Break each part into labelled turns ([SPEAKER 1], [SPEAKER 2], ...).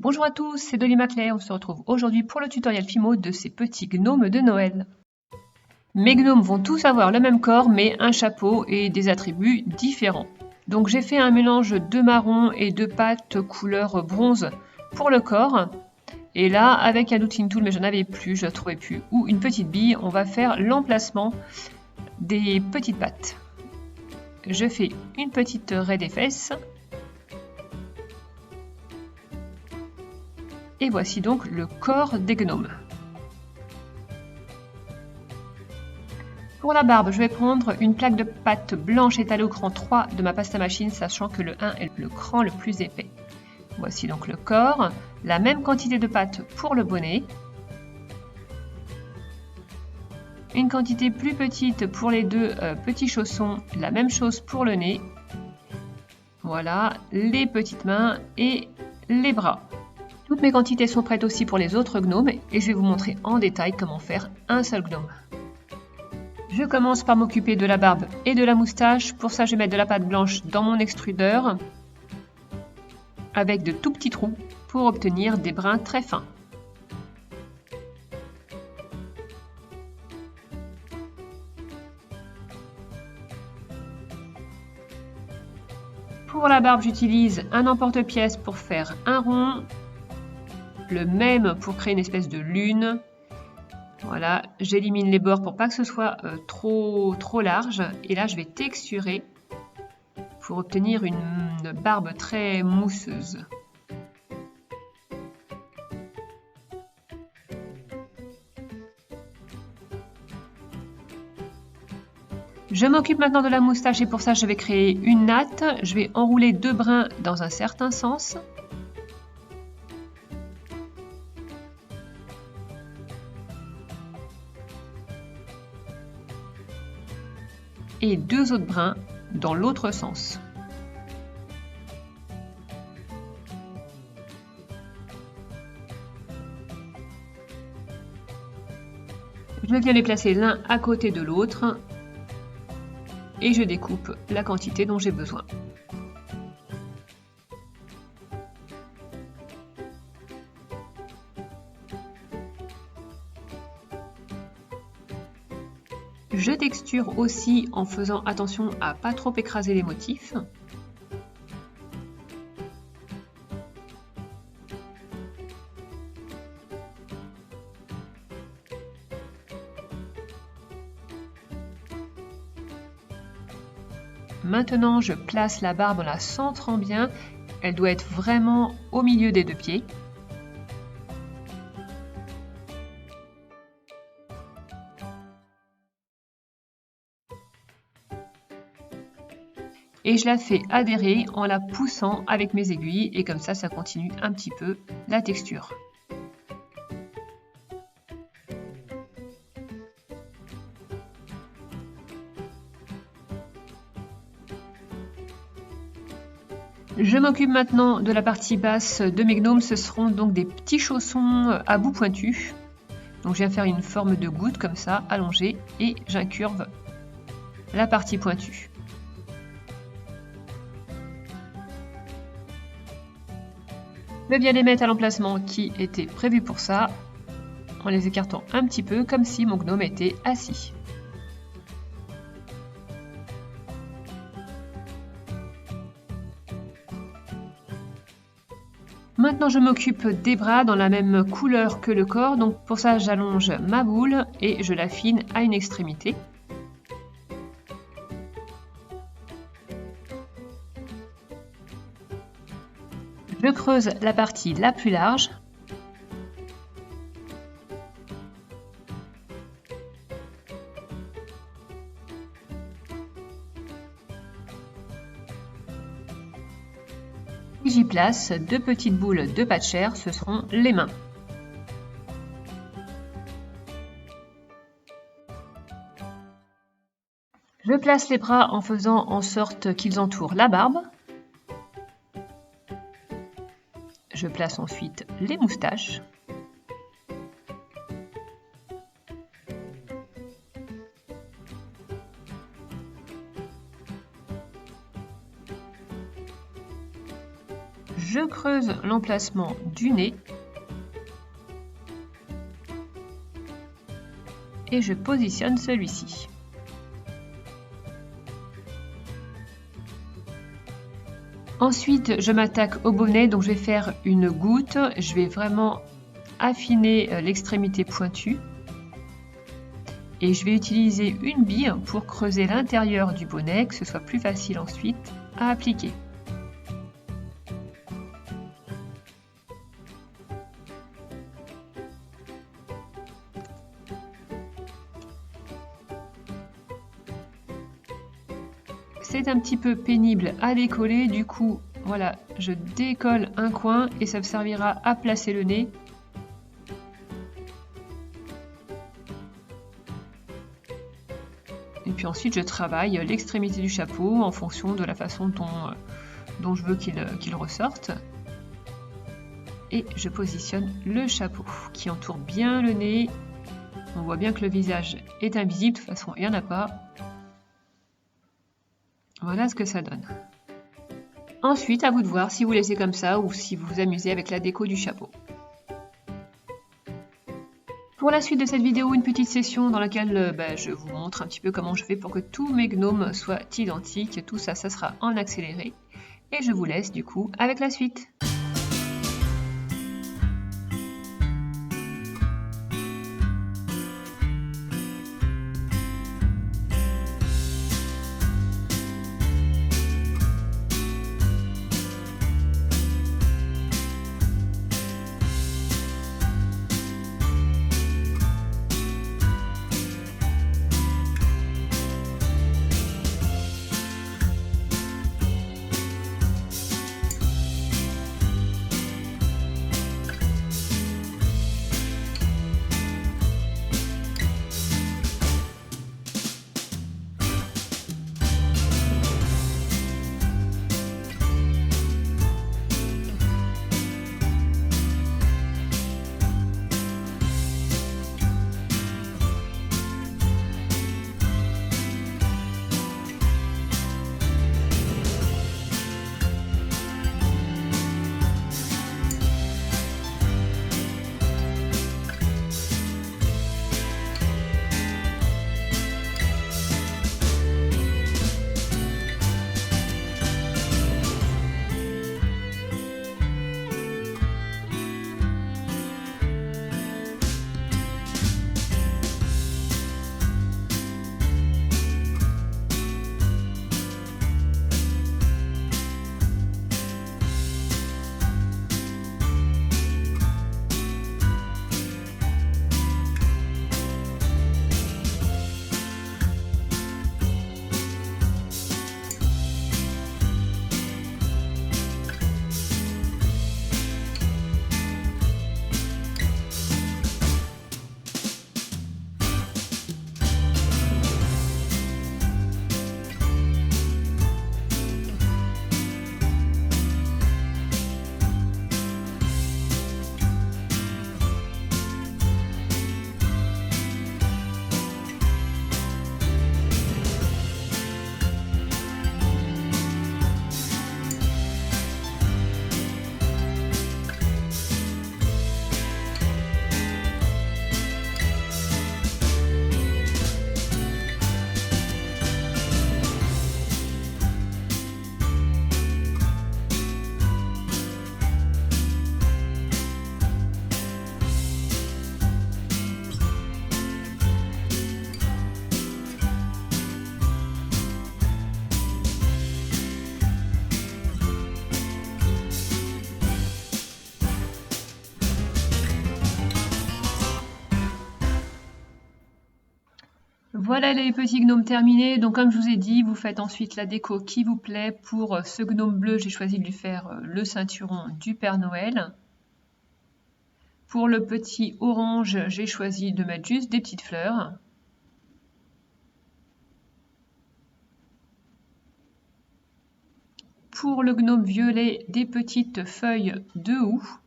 [SPEAKER 1] Bonjour à tous, c'est Dolly Maclay, on se retrouve aujourd'hui pour le tutoriel Fimo de ces petits gnomes de Noël. Mes gnomes vont tous avoir le même corps mais un chapeau et des attributs différents. Donc j'ai fait un mélange de marron et de pâte couleur bronze pour le corps. Et là, avec un doodling tool, mais je n'en avais plus, je ne la trouvais plus, ou une petite bille, on va faire l'emplacement des petites pattes. Je fais une petite raie des fesses. Et voici donc le corps des gnomes. Pour la barbe, je vais prendre une plaque de pâte blanche étalée au cran 3 de ma pasta machine, sachant que le 1 est le cran le plus épais. Voici donc le corps, la même quantité de pâte pour le bonnet. Une quantité plus petite pour les deux petits chaussons, la même chose pour le nez. Voilà, les petites mains et les bras. Toutes mes quantités sont prêtes aussi pour les autres gnomes et je vais vous montrer en détail comment faire un seul gnome. Je commence par m'occuper de la barbe et de la moustache. Pour ça, je vais mettre de la pâte blanche dans mon extrudeur avec de tout petits trous pour obtenir des brins très fins. Pour la barbe, j'utilise un emporte-pièce pour faire un rond, le même pour créer une espèce de lune. Voilà, j'élimine les bords pour pas que ce soit trop large. Et là, je vais texturer pour obtenir une barbe très mousseuse. Je m'occupe maintenant de la moustache et pour ça, je vais créer une natte. Je vais enrouler deux brins dans un certain sens. Et deux autres brins dans l'autre sens. Je viens les placer l'un à côté de l'autre et je découpe la quantité dont j'ai besoin. Je texture aussi en faisant attention à pas trop écraser les motifs. Maintenant, je place la barbe en la centrant bien. Elle doit être vraiment au milieu des deux pieds. Et je la fais adhérer en la poussant avec mes aiguilles et comme ça continue un petit peu la texture. Je m'occupe maintenant de la partie basse de mes gnomes, ce seront donc des petits chaussons à bout pointu. Donc je viens faire une forme de goutte comme ça, allongée, et j'incurve la partie pointue. Je vais bien les mettre à l'emplacement qui était prévu pour ça, en les écartant un petit peu, comme si mon gnome était assis. Maintenant, je m'occupe des bras dans la même couleur que le corps. Donc pour ça, j'allonge ma boule et je l'affine à une extrémité. Je creuse la partie la plus large. J'y place deux petites boules de pâte chair, ce seront les mains. Je place les bras en faisant en sorte qu'ils entourent la barbe. Je place ensuite les moustaches. Je creuse l'emplacement du nez et je positionne celui-ci. Ensuite, je m'attaque au bonnet, donc je vais faire une goutte. Je vais vraiment affiner l'extrémité pointue. Et je vais utiliser une bille pour creuser l'intérieur du bonnet, que ce soit plus facile ensuite à appliquer. C'est un petit peu pénible à décoller, du coup, voilà, je décolle un coin et ça me servira à placer le nez. Et puis ensuite, je travaille l'extrémité du chapeau en fonction de la façon dont je veux qu'il ressorte. Et je positionne le chapeau qui entoure bien le nez. On voit bien que le visage est invisible, de toute façon, il n'y en a pas. Voilà ce que ça donne. Ensuite, à vous de voir si vous laissez comme ça ou si vous vous amusez avec la déco du chapeau. Pour la suite de cette vidéo, une petite session dans laquelle je vous montre un petit peu comment je fais pour que tous mes gnomes soient identiques. Tout ça, ça sera en accéléré. Et je vous laisse du coup avec la suite. Voilà les petits gnomes terminés. Donc comme je vous ai dit, vous faites ensuite la déco qui vous plaît. Pour ce gnome bleu, j'ai choisi de lui faire le ceinturon du Père Noël. Pour le petit orange, j'ai choisi de mettre juste des petites fleurs. Pour le gnome violet, des petites feuilles de houx.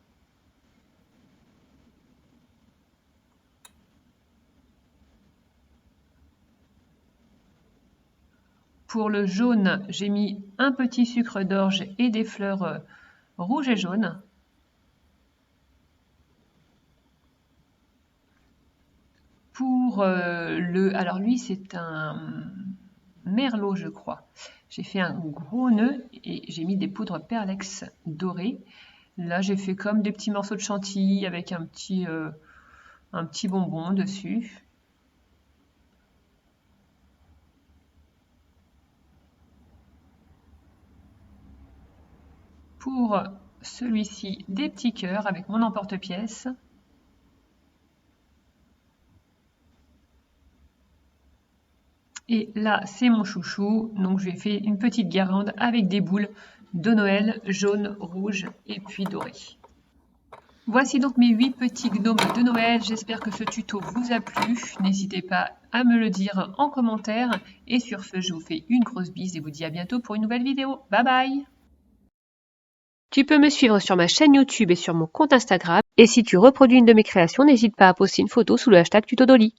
[SPEAKER 1] Pour le jaune, j'ai mis un petit sucre d'orge et des fleurs rouge et jaune. Pour alors lui c'est un merlot je crois. J'ai fait un gros nœud et j'ai mis des poudres perlex dorées. Là j'ai fait comme des petits morceaux de chantilly avec un petit bonbon dessus. Pour celui-ci, des petits cœurs avec mon emporte-pièce. Et là, c'est mon chouchou, donc je lui ai fait une petite guirlande avec des boules de Noël, jaune, rouge et puis doré. Voici donc mes 8 petits gnomes de Noël, j'espère que ce tuto vous a plu, n'hésitez pas à me le dire en commentaire, et sur ce, je vous fais une grosse bise et vous dis à bientôt pour une nouvelle vidéo. Bye bye! Tu peux me suivre sur ma chaîne YouTube et sur mon compte Instagram, et si tu reproduis une de mes créations, n'hésite pas à poster une photo sous le hashtag TutoDolly.